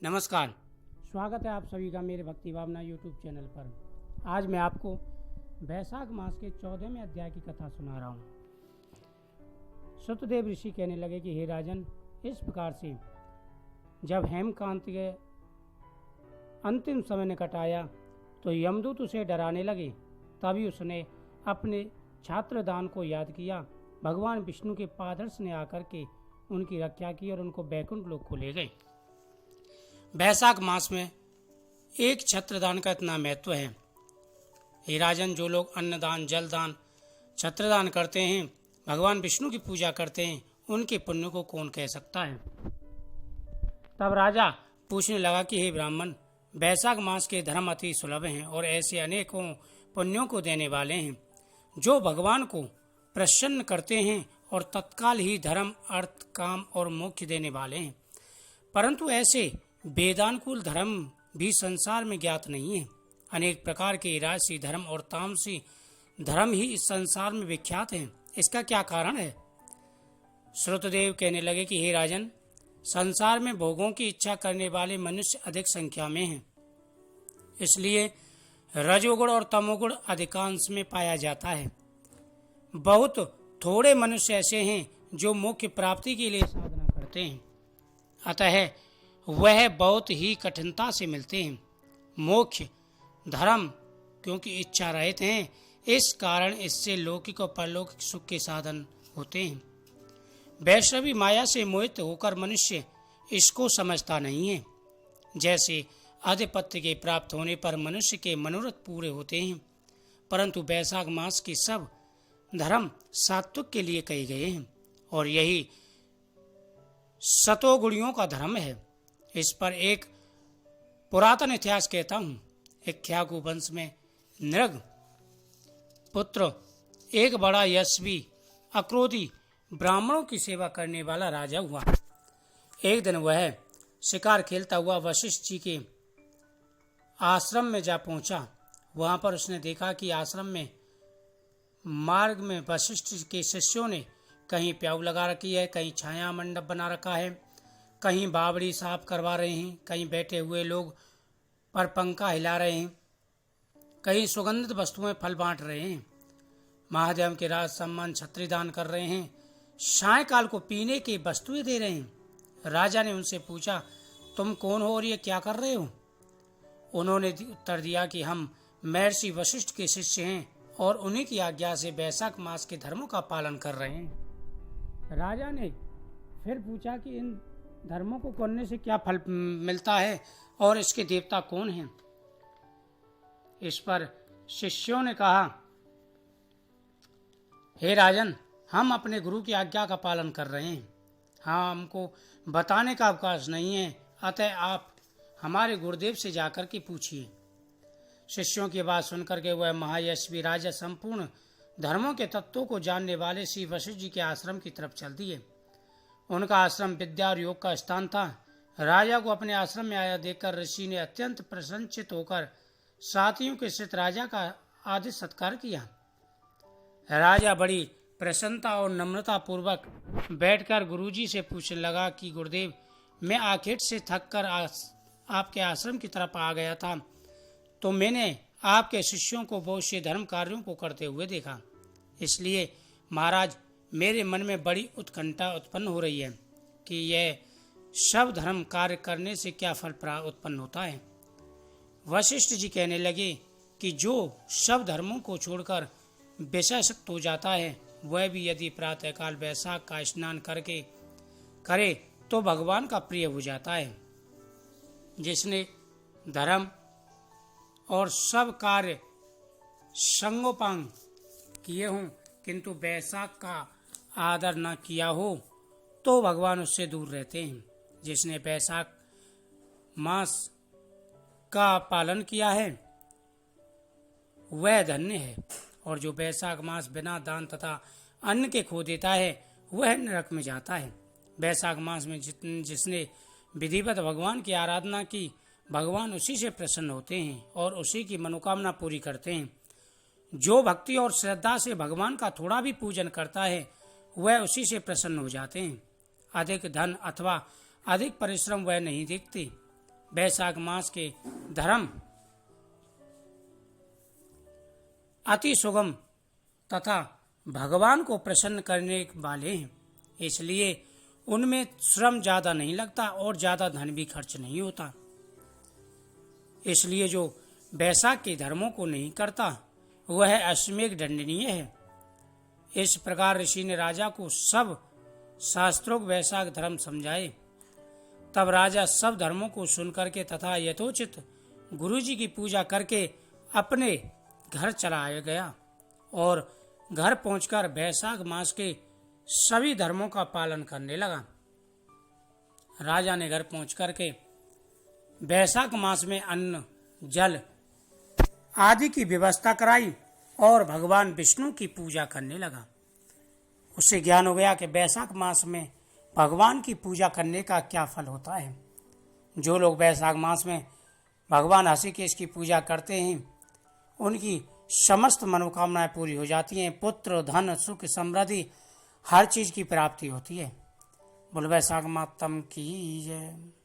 नमस्कार, स्वागत है आप सभी का मेरे भक्ति भावना यूट्यूब चैनल पर। आज मैं आपको वैशाख मास के 14वें अध्याय की कथा सुना रहा हूँ। सुतदेव ऋषि कहने लगे कि हे राजन, इस प्रकार से जब हेमकांत के अंतिम समय निकट आया तो यमदूत उसे डराने लगे। तभी उसने अपने छात्रदान को याद किया। भगवान विष्णु के पादर्श ने आकर के उनकी रक्षा की और उनको बैकुंठ लोक को ले गए। वैशाख मास में एक छत्रदान का इतना महत्व है। हे राजन, जो लोग अन्नदान, जलदान, छत्रदान करते हैं, भगवान विष्णु की पूजा करते हैं, उनके पुण्य को कौन कह सकता है। तब राजा पूछने लगा कि हे ब्राह्मण, वैशाख मास के धर्म अति सुलभ हैं और ऐसे अनेकों पुण्यों को देने वाले हैं जो भगवान को प्रसन्न करते हैं और तत्काल ही धर्म, अर्थ, काम और मोक्ष देने वाले हैं। परंतु ऐसे वेदानुकूल धर्म भी संसार में ज्ञात नहीं है। अनेक प्रकार के राजसी धर्म और तामसी धर्म ही इस संसार में विख्यात हैं। इसका क्या कारण है। श्रुतदेव कहने लगे कि हे राजन, संसार में भोगों की इच्छा करने वाले मनुष्य अधिक संख्या में हैं। इसलिए रजोगुण और तमोगुण अधिकांश में पाया जाता है। बहुत थोड़े मनुष्य ऐसे हैं जो मोक्ष प्राप्ति के लिए साधना करते हैं। अतः वह बहुत ही कठिनता से मिलते हैं। मोक्ष धर्म क्योंकि इच्छा रहित हैं, इस कारण इससे लौकिक और परलौकिक सुख के साधन होते हैं। वैष्णवी माया से मोहित होकर मनुष्य इसको समझता नहीं है। जैसे आधिपत्य के प्राप्त होने पर मनुष्य के मनोरथ पूरे होते हैं, परंतु वैशाख मास के सब धर्म सात्विक के लिए कहे गए हैं और यही सतोगुणियों का धर्म है। इस पर एक पुरातन इतिहास कहता हूँ। इक्ष्वाकु वंश में नृग पुत्र एक बड़ा यशस्वी अक्रोधी ब्राह्मणों की सेवा करने वाला राजा हुआ। एक दिन वह शिकार खेलता हुआ वशिष्ठ जी के आश्रम में जा पहुंचा। वहां पर उसने देखा कि आश्रम में मार्ग में वशिष्ठ के शिष्यों ने कहीं प्याऊ लगा रखी है, कहीं छाया मंडप बना रखा है, कहीं बावड़ी साफ करवा रहे हैं, कहीं बैठे हुए लोग पर पंखा हिला रहे हैं, कहीं सुगंधित वस्तुएं फल बांट रहे हैं, महादेव के राज सम्मान छत्री दान कर रहे हैं, सायंकाल को पीने की वस्तुएं दे रहे हैं। राजा ने उनसे पूछा, तुम कौन हो और ये क्या कर रहे हो। उन्होंने उत्तर दिया कि हम महर्षि वशिष्ठ के शिष्य हैं और उन्हीं की आज्ञा से वैशाख मास के धर्मों का पालन कर रहे हैं। राजा ने फिर पूछा कि इन धर्मों को करने से क्या फल मिलता है और इसके देवता कौन हैं। इस पर शिष्यों ने कहा, हे राजन, हम अपने गुरु की आज्ञा का पालन कर रहे हैं। हाँ, हमको बताने का अवकाश नहीं है, अतः आप हमारे गुरुदेव से जाकर के पूछिए। शिष्यों की बात सुनकर के वह महायशस्वी राजा संपूर्ण धर्मों के तत्वों को जानने वाले श्री वशिष्ठ जी के आश्रम की तरफ चल दिए। उनका आश्रम विद्या और योग का स्थान था। राजा को अपने आश्रम में आया देखकर ऋषि ने अत्यंत प्रसन्नचित होकर साथियों के साथ राजा का आदर सत्कार किया। राजा बड़ी प्रसन्नता और नम्रता पूर्वक बैठकर गुरुजी से पूछने लगा कि गुरुदेव, मैं आखेट से थककर आपके आश्रम की तरफ आ गया था, तो मैंने आपके शिष्यों को बहुत से धर्म कार्यों को करते हुए देखा। इसलिए महाराज, मेरे मन में बड़ी उत्कंठा उत्पन्न हो रही है कि यह सब धर्म कार्य करने से क्या फल उत्पन्न होता है। वशिष्ठ जी कहने लगे कि जो सब धर्मों को छोड़कर विषयासक्त हो जाता है, वह भी यदि प्रातःकाल वैशाख का स्नान करके करे तो भगवान का प्रिय हो जाता है। जिसने धर्म और सब कार्य संगोपांग किए हों किंतु वैशाख का आदर न किया हो तो भगवान उससे दूर रहते हैं। जिसने वैशाख मास का पालन किया है वह धन्य है, और जो वैशाख मास बिना दान तथा अन्न के खो देता है वह नरक में जाता है। वैशाख मास में जिसने विधिवत भगवान की आराधना की, भगवान उसी से प्रसन्न होते हैं और उसी की मनोकामना पूरी करते हैं। जो भक्ति और श्रद्धा से भगवान का थोड़ा भी पूजन करता है वह उसी से प्रसन्न हो जाते हैं। अधिक धन अथवा अधिक परिश्रम वह नहीं देखते। वैशाख मास के धर्म अति सुगम तथा भगवान को प्रसन्न करने वाले हैं, इसलिए उनमें श्रम ज्यादा नहीं लगता और ज्यादा धन भी खर्च नहीं होता। इसलिए जो वैशाख के धर्मों को नहीं करता वह अश्वमेध दंडनीय है। इस प्रकार ऋषि ने राजा को सब शास्त्रोक्त वैशाख धर्म समझाए। तब राजा सब धर्मों को सुनकर के तथा यथोचित गुरु जी की पूजा करके अपने घर चला गया और घर पहुंचकर वैशाख मास के सभी धर्मों का पालन करने लगा। राजा ने घर पहुंच करके वैशाख मास में अन्न, जल आदि की व्यवस्था कराई और भगवान विष्णु की पूजा करने लगा। उससे ज्ञान हो गया कि वैशाख मास में भगवान की पूजा करने का क्या फल होता है। जो लोग वैशाख मास में भगवान ऋषिकेश की पूजा करते हैं उनकी समस्त मनोकामनाएं पूरी हो जाती हैं। पुत्र, धन, सुख, समृद्धि हर चीज की प्राप्ति होती है। बोल वैशाख मातम की जय।